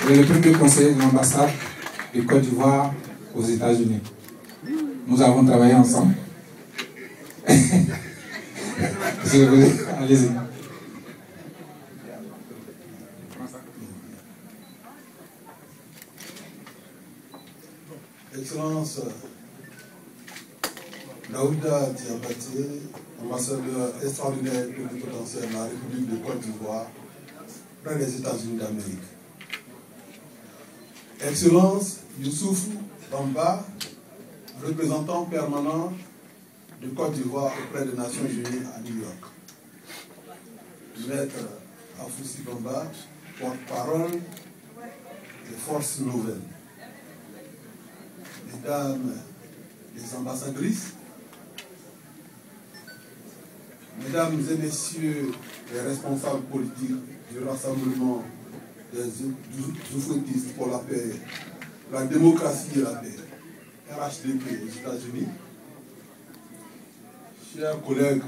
et le premier conseiller de l'ambassade de Côte d'Ivoire aux États-Unis. Nous avons travaillé ensemble. Allez-y. Excellence Daouda Diabaté, ambassadeur extraordinaire plénipotentiaire de la République de Côte d'Ivoire près des États-Unis d'Amérique. Excellence Youssouf Bamba, représentant permanent de Côte d'Ivoire auprès des Nations Unies à New York. Maître Afoussi Bamba, porte-parole des Forces Nouvelles. Mesdames les ambassadrices, Mesdames et Messieurs les responsables politiques du Rassemblement des oufouettistes pour la paix, la démocratie et la paix, RHDP aux États-Unis, chers collègues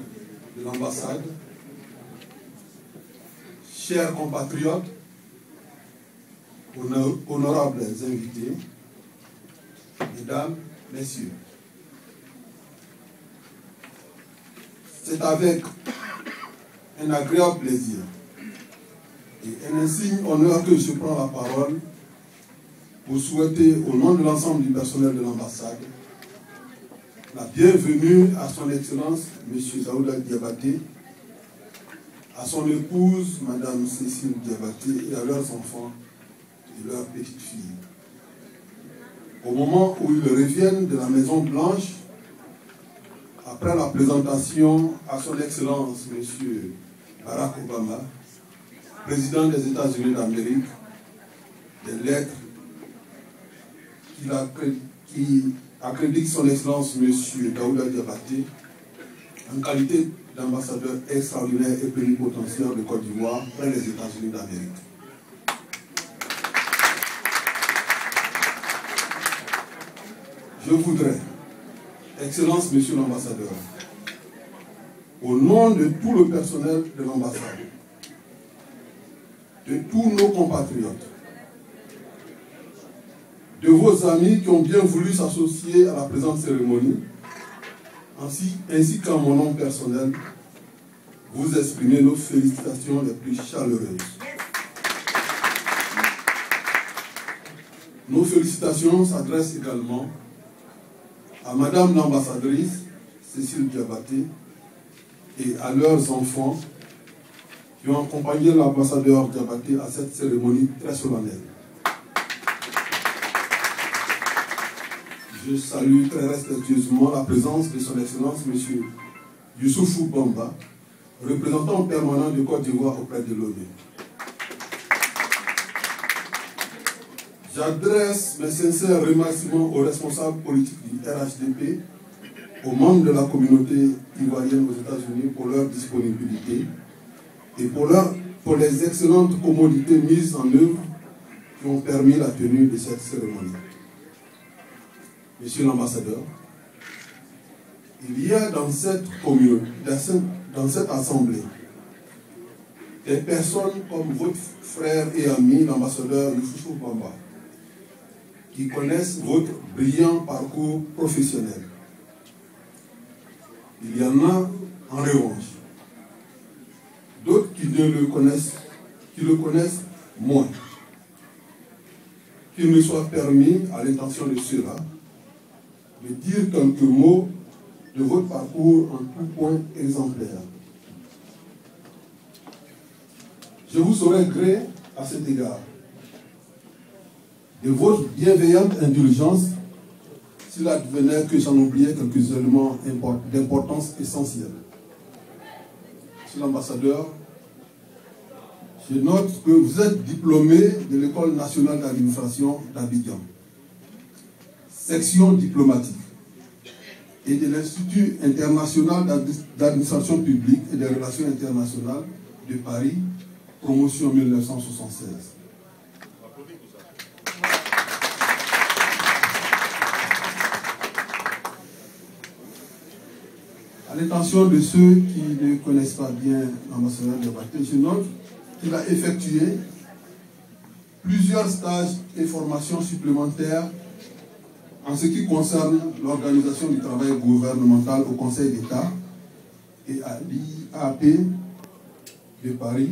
de l'ambassade, chers compatriotes, honorables invités, Mesdames, Messieurs, c'est avec un agréable plaisir et un insigne honneur que je prends la parole pour souhaiter au nom de l'ensemble du personnel de l'ambassade la bienvenue à son Excellence M. Daouda Diabaté, à son épouse Mme Cécile Diabaté et à leurs enfants et leurs petites filles. Au moment où ils reviennent de la Maison Blanche, après la présentation à son Excellence M. Barack Obama, président des États-Unis d'Amérique, des lettres qui accréditent son Excellence M. Daouda Diabaté en qualité d'ambassadeur extraordinaire et plénipotentiaire de Côte d'Ivoire près des États-Unis d'Amérique. Je voudrais, Excellence, Monsieur l'ambassadeur, au nom de tout le personnel de l'ambassade, de tous nos compatriotes, de vos amis qui ont bien voulu s'associer à la présente cérémonie, ainsi qu'en mon nom personnel, vous exprimer nos félicitations les plus chaleureuses. Nos félicitations s'adressent également à Madame l'ambassadrice Cécile Diabaté et à leurs enfants qui ont accompagné l'ambassadeur Diabaté à cette cérémonie très solennelle. Je salue très respectueusement la présence de son Excellence M. Youssouf Bamba, représentant permanent de Côte d'Ivoire auprès de l'ONU. J'adresse mes sincères remerciements aux responsables politiques du RHDP, aux membres de la communauté ivoirienne aux États-Unis pour leur disponibilité et pour les excellentes commodités mises en œuvre qui ont permis la tenue de cette cérémonie. Monsieur l'ambassadeur, il y a dans cette communauté, dans cette assemblée, des personnes comme votre frère et ami, l'ambassadeur Youssouf Bamba, qui connaissent votre brillant parcours professionnel. Il y en a en revanche d'autres qui le connaissent moins. Qu'il me soit permis, à l'intention de ceux-là, de dire quelques mots de votre parcours en tout point exemplaire. Je vous saurais gré à cet égard de votre bienveillante indulgence s'il advenait que j'en oubliais quelques éléments d'importance essentielle. Monsieur l'ambassadeur, je note que vous êtes diplômé de l'École nationale d'administration d'Abidjan, section diplomatique, et de l'Institut international d'administration publique et des relations internationales de Paris, promotion 1976. À l'intention de ceux qui ne connaissent pas bien l'ambassadeur Diabaté, je note qu'il a effectué plusieurs stages et formations supplémentaires en ce qui concerne l'organisation du travail gouvernemental au Conseil d'État et à l'IAP de Paris,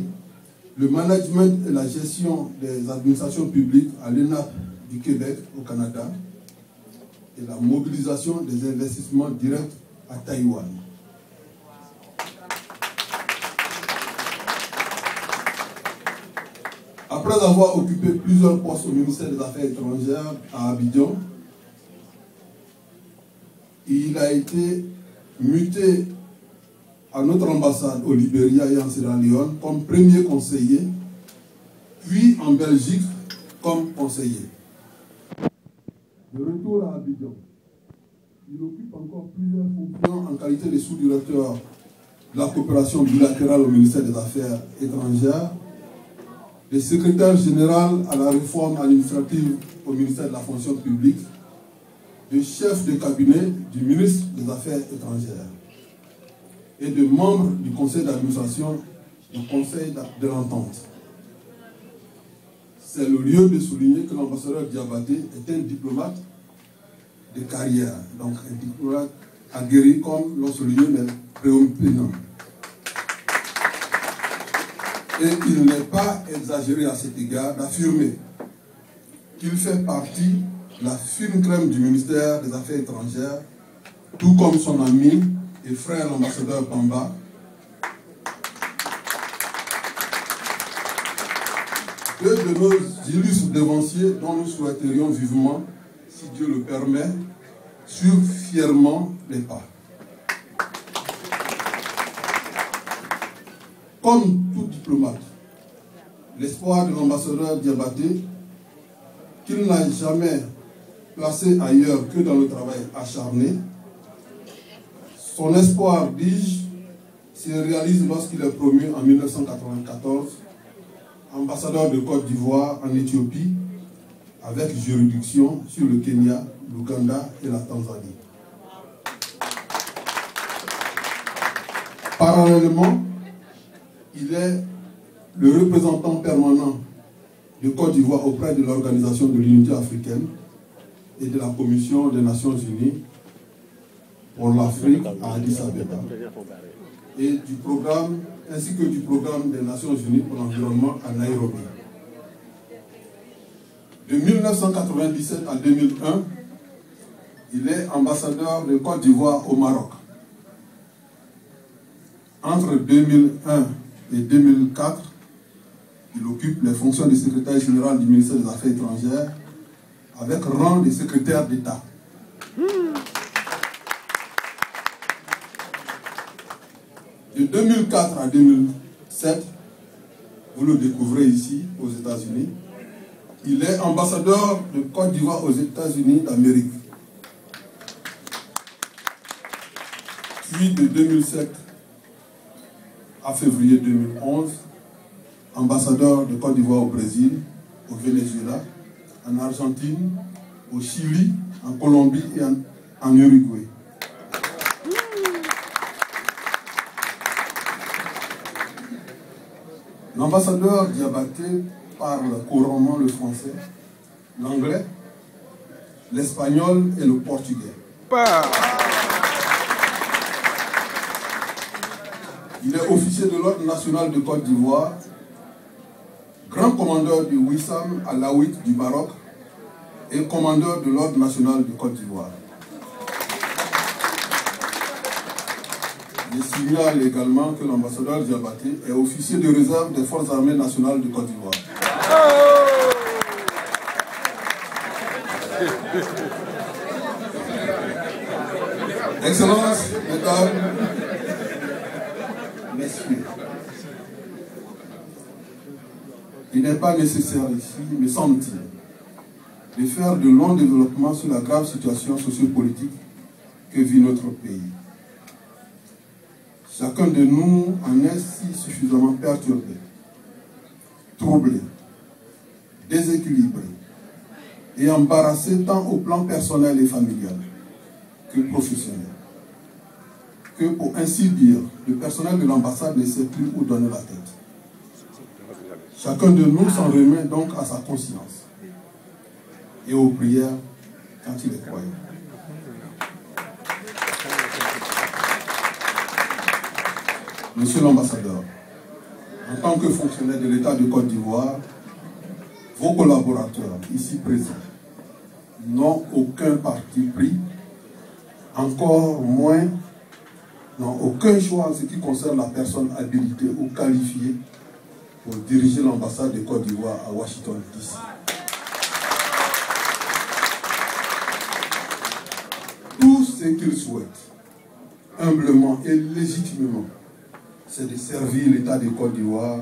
le management et la gestion des administrations publiques à l'ENAP du Québec au Canada et la mobilisation des investissements directs à Taïwan. Après avoir occupé plusieurs postes au ministère des Affaires étrangères à Abidjan, il a été muté à notre ambassade au Libéria et en Sierra Leone comme premier conseiller, puis en Belgique comme conseiller. De retour à Abidjan, il occupe encore plusieurs fonctions en qualité de sous-directeur de la coopération bilatérale au ministère des Affaires étrangères, de secrétaire général à la réforme administrative au ministère de la fonction publique, de chef de cabinet du ministre des Affaires étrangères et de membre du conseil d'administration du conseil de l'entente. C'est le lieu de souligner que l'ambassadeur Diabaté est un diplomate de carrière, donc un diplomate aguerri comme l'ont souligné les préoccupants. Et il n'est pas exagéré à cet égard d'affirmer qu'il fait partie de la fine crème du ministère des Affaires étrangères, tout comme son ami et frère l'ambassadeur Pamba, deux de nos illustres devanciers dont nous souhaiterions vivement, si Dieu le permet, suivre fièrement les pas. Comme tout diplomate, l'espoir de l'ambassadeur Diabaté, qu'il n'a jamais placé ailleurs que dans le travail acharné, son espoir, dis-je, se réalise lorsqu'il est promu en 1994 ambassadeur de Côte d'Ivoire en Éthiopie, avec juridiction sur le Kenya, l'Ouganda et la Tanzanie. Parallèlement, il est le représentant permanent de Côte d'Ivoire auprès de l'Organisation de l'Unité africaine et de la Commission des Nations Unies pour l'Afrique à Addis Abeba, et du programme, ainsi que du programme des Nations Unies pour l'environnement à Nairobi. De 1997 à 2001, il est ambassadeur de Côte d'Ivoire au Maroc. Entre 2001 et 2004, il occupe les fonctions de secrétaire général du ministère des Affaires étrangères avec rang de secrétaire d'État. De 2004 à 2007, vous le découvrez ici aux États-Unis, il est ambassadeur de Côte d'Ivoire aux États-Unis d'Amérique. Puis de 2007 à février 2011, ambassadeur de Côte d'Ivoire au Brésil, au Venezuela, en Argentine, au Chili, en Colombie et en Uruguay. L'ambassadeur Diabaté parle couramment le français, l'anglais, l'espagnol et le portugais. Il est officier de l'Ordre national de Côte d'Ivoire, grand commandeur du Wissam Alaouite du Maroc et commandeur de l'Ordre national de Côte d'Ivoire. Je signale également que l'ambassadeur Diabaté est officier de réserve des Forces armées nationales de Côte d'Ivoire. Excellences, Mesdames, Messieurs, il n'est pas nécessaire ici, me semble-t-il, de faire de longs développements sur la grave situation sociopolitique que vit notre pays. Chacun de nous en est si suffisamment perturbé, troublé, déséquilibré et embarrassé tant au plan personnel et familial que professionnel, que pour ainsi dire, le personnel de l'ambassade ne sait plus où donner la tête. Chacun de nous s'en remet donc à sa conscience et aux prières quand il est croyant. Monsieur l'ambassadeur, en tant que fonctionnaire de l'État de Côte d'Ivoire, vos collaborateurs ici présents n'ont aucun parti pris, encore moins n'ont aucun choix en ce qui concerne la personne habilitée ou qualifiée pour diriger l'ambassade de Côte d'Ivoire à Washington, D.C. Tout ce qu'ils souhaitent, humblement et légitimement, c'est de servir l'État de Côte d'Ivoire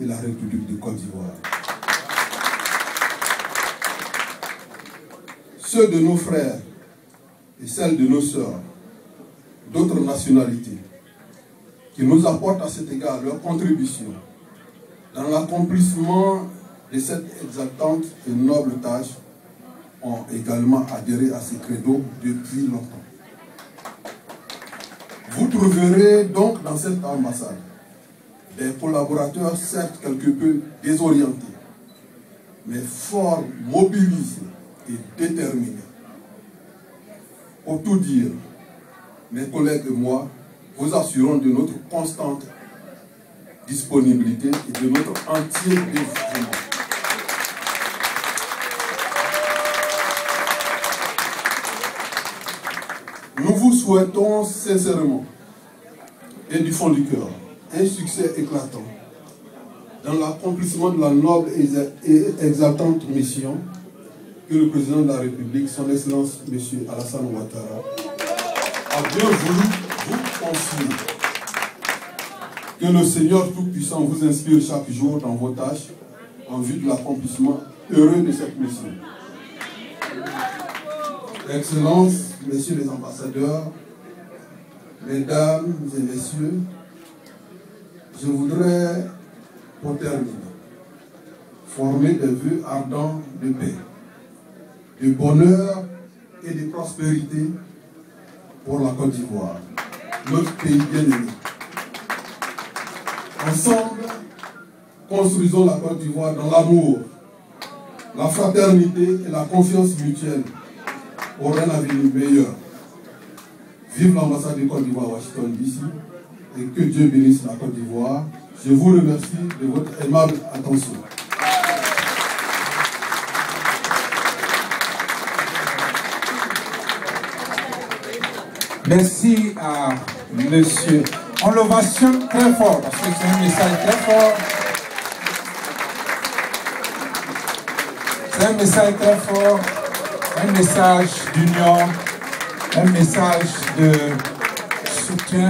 et la République de Côte d'Ivoire. Ceux de nos frères et celles de nos sœurs d'autres nationalités qui nous apportent à cet égard leur contribution dans l'accomplissement de cette exaltante et noble tâche ont également adhéré à ce credo depuis longtemps. Vous trouverez donc dans cette ambassade des collaborateurs certes quelque peu désorientés, mais fort mobilisés et déterminés. Pour tout dire, mes collègues et moi vous assurons de notre constante disponibilité et de notre entier dévouement. Nous vous souhaitons sincèrement et du fond du cœur un succès éclatant dans l'accomplissement de la noble et exaltante mission que le président de la République, son Excellence M. Alassane Ouattara, a bien voulu vous confier. Que le Seigneur Tout-Puissant vous inspire chaque jour dans vos tâches en vue de l'accomplissement heureux de cette mission. Excellences, Messieurs les ambassadeurs, Mesdames et Messieurs, je voudrais, pour terminer, former des vœux ardents de paix, de bonheur et de prospérité pour la Côte d'Ivoire, notre pays bien-aimé. Ensemble, construisons la Côte d'Ivoire dans l'amour, la fraternité et la confiance mutuelle pour un avenir meilleur. Vive l'ambassade de Côte d'Ivoire à Washington, D.C. et que Dieu bénisse la Côte d'Ivoire. Je vous remercie de votre aimable attention. Merci à monsieur. On l'ovationne très fort parce que c'est un message très fort. C'est un message très fort, un message d'union, un message de soutien